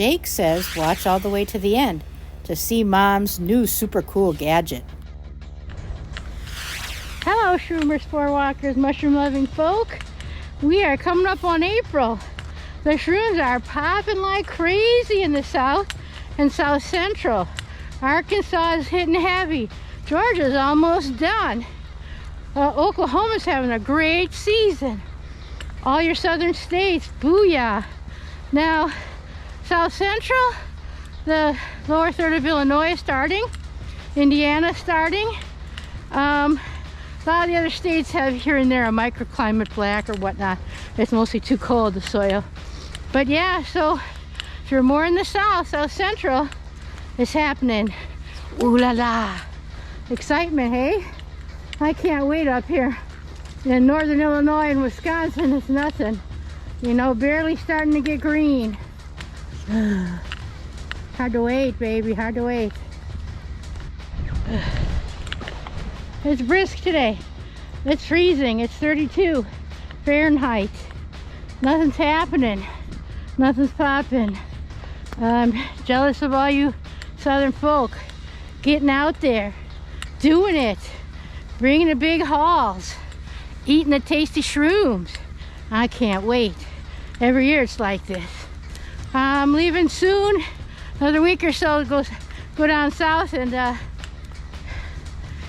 Jake says watch all the way to the end to see Mom's new super cool gadget. Hello, Shroomers, spore walkers, mushroom loving folk. We are coming up on April. The shrooms are popping like crazy in the south and south central. Arkansas is hitting heavy. Georgia's almost done. Oklahoma's having a great season. All your southern states, booyah. Now, south central, the lower third of Illinois is starting. Indiana starting. A lot of the other states have here and there a microclimate black or whatnot. It's mostly too cold, the soil. But yeah, so if you're more in the south, south central, it's happening. Ooh la la. Excitement, hey? I can't wait up here in northern Illinois and Wisconsin. It's nothing. You know, barely starting to get green. Hard to wait, baby, hard to wait. It's brisk today. It's freezing. It's 32 Fahrenheit. Nothing's happening. Nothing's popping. I'm jealous of all you southern folk getting out there, doing it, bringing the big hauls, eating the tasty shrooms. I can't wait. Every year it's like this. I'm leaving soon. Another week or so to go down south and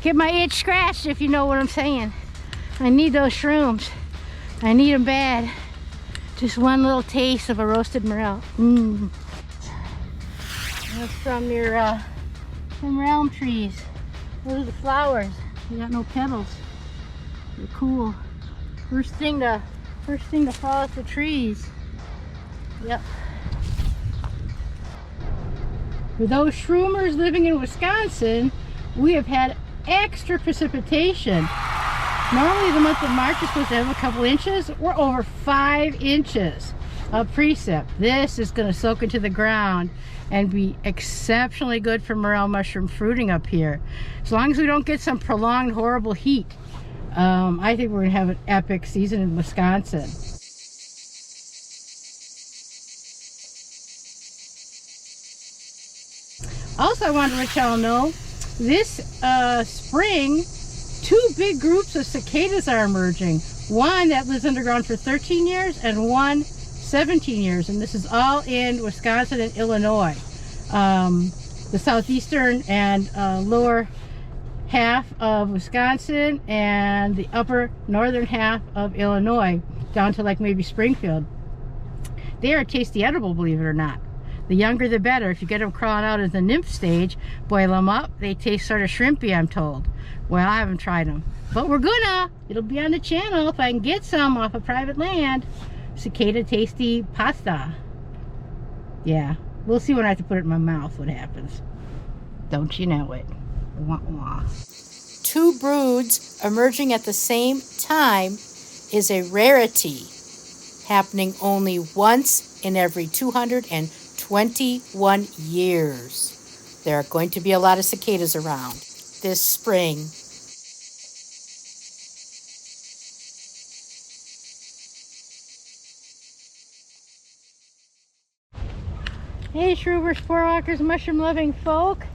get my itch scratched, if you know what I'm saying. I need those shrooms. I need them bad. Just one little taste of a roasted morel. That's from your elm trees. Those are the flowers. They got no petals. They're cool. First thing to fall off the trees. Yep. For those shroomers living in Wisconsin, we have had extra precipitation. Normally the month of March is supposed to have a couple inches. We're over 5 inches of precip. This is going to soak into the ground and be exceptionally good for morel mushroom fruiting up here. As long as we don't get some prolonged horrible heat, I think we're going to have an epic season in Wisconsin. Also, I wanted to let y'all know, this spring, 2 big groups of cicadas are emerging. One that lives underground for 13 years and one 17 years. And this is all in Wisconsin and Illinois. The southeastern and lower half of Wisconsin and the upper northern half of Illinois, down to like maybe Springfield. They are tasty edible, believe it or not. The younger the better. If you get them crawling out at the nymph stage, boil them up, they taste sort of shrimpy, I'm told. Well, I haven't tried them, but we're gonna. It'll be on the channel if I can get some off of private land. Cicada tasty pasta. Yeah, we'll see when I have to put it in my mouth what happens. Don't you know it? Wah, wah. 2 broods emerging at the same time is a rarity, happening only once in every 221 years. There are going to be a lot of cicadas around this spring. Hey Shroomers, spore walkers, mushroom loving folk.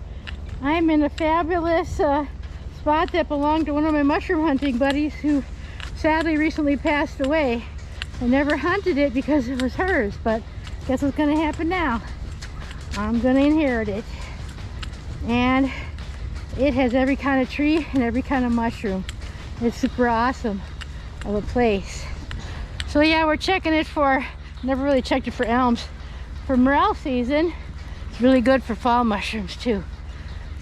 I'm in a fabulous spot that belonged to one of my mushroom hunting buddies who sadly recently passed away. I never hunted it because it was hers, but guess what's gonna happen now? I'm gonna inherit it. And it has every kind of tree and every kind of mushroom. It's super awesome of a place. So yeah, we're checking it for, never really checked it for elms. For morel season, it's really good for fall mushrooms too.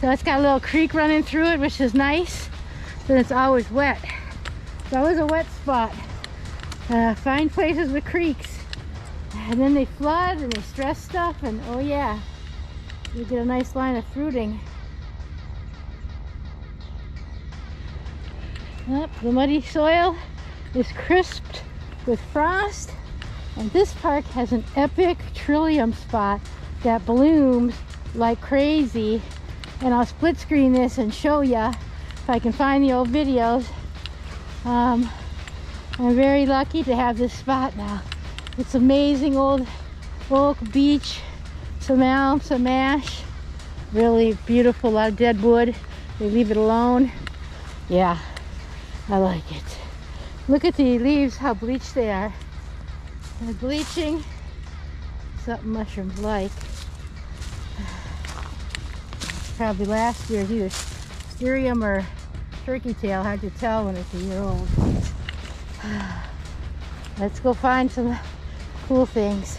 So it's got a little creek running through it, which is nice. Then it's always wet. It's always a wet spot. Find places with creeks. And then they flood and they stress stuff, and oh yeah, you get a nice line of fruiting. Yep, the muddy soil is crisped with frost. And this park has an epic trillium spot that blooms like crazy. And I'll split screen this and show ya if I can find the old videos. I'm very lucky to have this spot now. It's amazing old oak, beech, some elm, some ash. Really beautiful, a lot of dead wood. They leave it alone. Yeah, I like it. Look at the leaves, how bleached they are. They're bleaching. Something mushrooms like. Probably last year's either Styrium or turkey tail. Hard to tell when it's a year old. Let's go find some cool things.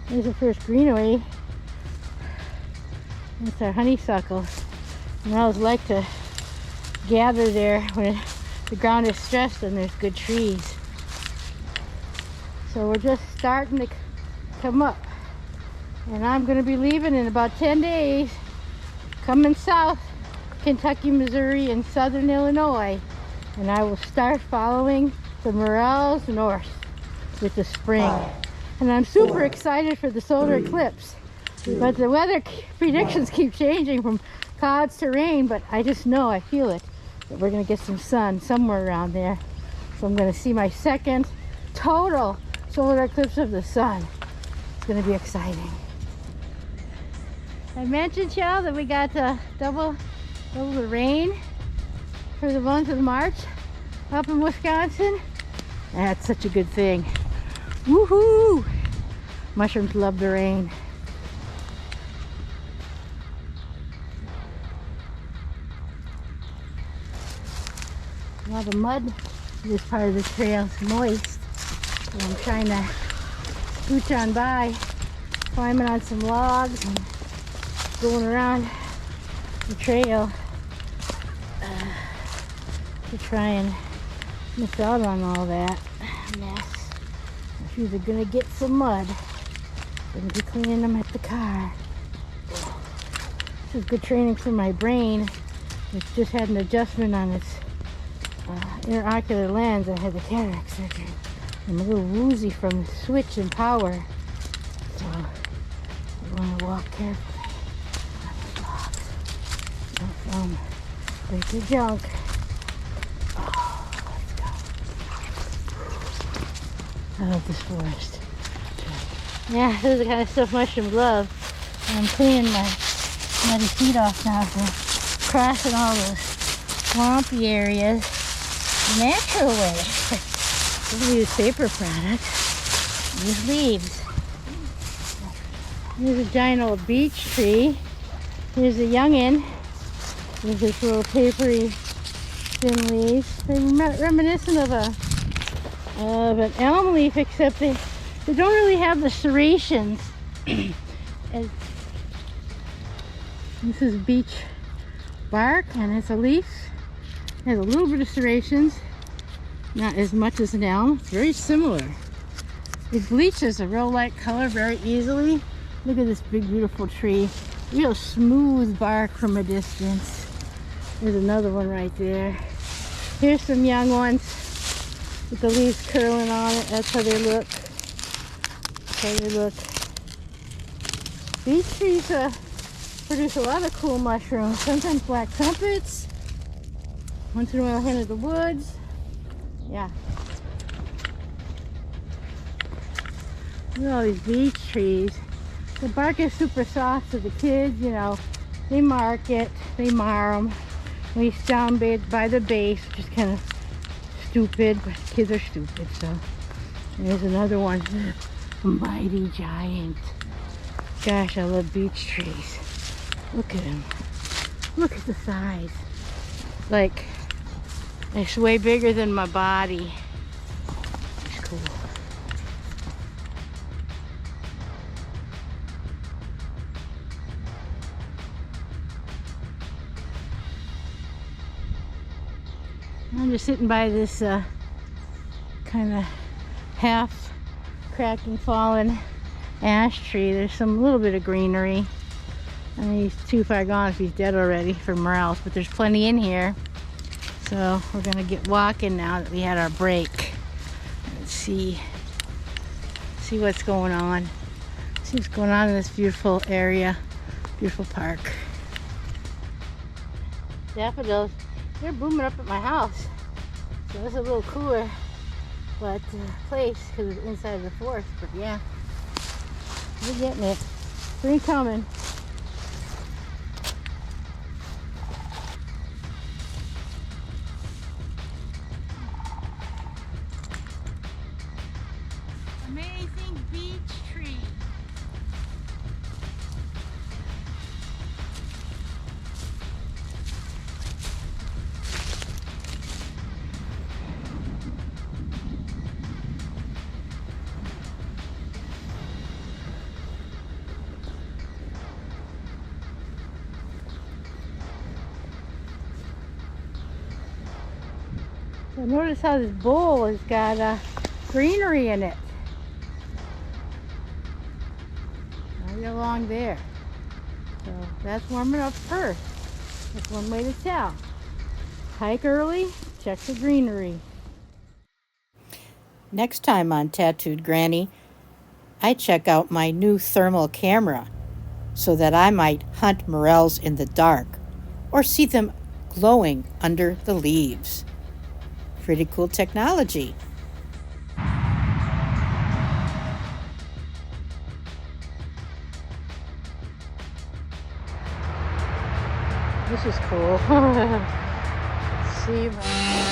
There's the first greenery. It's our honeysuckle. Morels like to gather there when the ground is stressed and there's good trees. So we're just starting to come up. And I'm going to be leaving in about 10 days, coming south, Kentucky, Missouri, and southern Illinois. And I will start following the Morels north with the spring. And I'm super excited for the solar eclipse. But the weather predictions keep changing from clouds to rain, but I just know, I feel it, that we're going to get some sun somewhere around there. So I'm going to see my second total solar eclipse of the sun. It's going to be exciting. I mentioned, y'all, that we got double the rain for the month of March up in Wisconsin. That's such a good thing. Woohoo! Mushrooms love the rain. Now the mud in this part of the trail is moist, so I'm trying to scooch on by, climbing on some logs and going around the trail to try and miss out on all that mess. I'm sure they're gonna get some mud. Gonna be cleaning them at the car. This is good training for my brain. It's just had an adjustment on its interocular lens. I had the cataract surgery. I'm a little woozy from the switch and power, so you want to walk carefully on the blocks. Don't break your junk. Oh, let's go. I love this forest. Yeah, this is the kind of stuff mushrooms love. I'm cleaning my muddy feet off now from crossing all those swampy areas the natural way. Don't use paper products. Use leaves. Here's a giant old beech tree. Here's a youngin' with this little papery thin leaves. They're reminiscent of an elm leaf, except they don't really have the serrations. And this is beech bark, and it's a leaf. It has a little bit of serrations, not as much as an elm. It's very similar. It bleaches a real light color very easily. Look at this big beautiful tree. Real smooth bark from a distance. There's another one right there. Here's some young ones with the leaves curling on it. That's how they look. That's how they look. These trees produce a lot of cool mushrooms. Sometimes black trumpets. Once in a while, hen of the woods. Yeah. Look at all these beech trees. The bark is super soft, so the kids, you know, they mark it, they mar them. We down by the base, which is kind of stupid, but kids are stupid, so. There's another one, a mighty giant. Gosh, I love beech trees. Look at them. Look at the size. Like, it's way bigger than my body. It's cool. I'm just sitting by this kind of half cracking, fallen ash tree. There's some little bit of greenery. I mean, he's too far gone if he's dead already for morels, but there's plenty in here. So we're gonna get walking now that we had our break. Let's see what's going on. See what's going on in this beautiful area, beautiful park. Daffodils, they're blooming up at my house. So it's a little cooler but place because it's inside the forest. But yeah, we're getting it. Spring coming. Amazing beech tree. So notice how this bowl has got greenery in it. Right along there. So that's warming up first. That's one way to tell. Hike early, check the greenery. Next time on Tattooed Granny, I check out my new thermal camera so that I might hunt morels in the dark or see them glowing under the leaves. Pretty cool technology. This is cool. Let's see.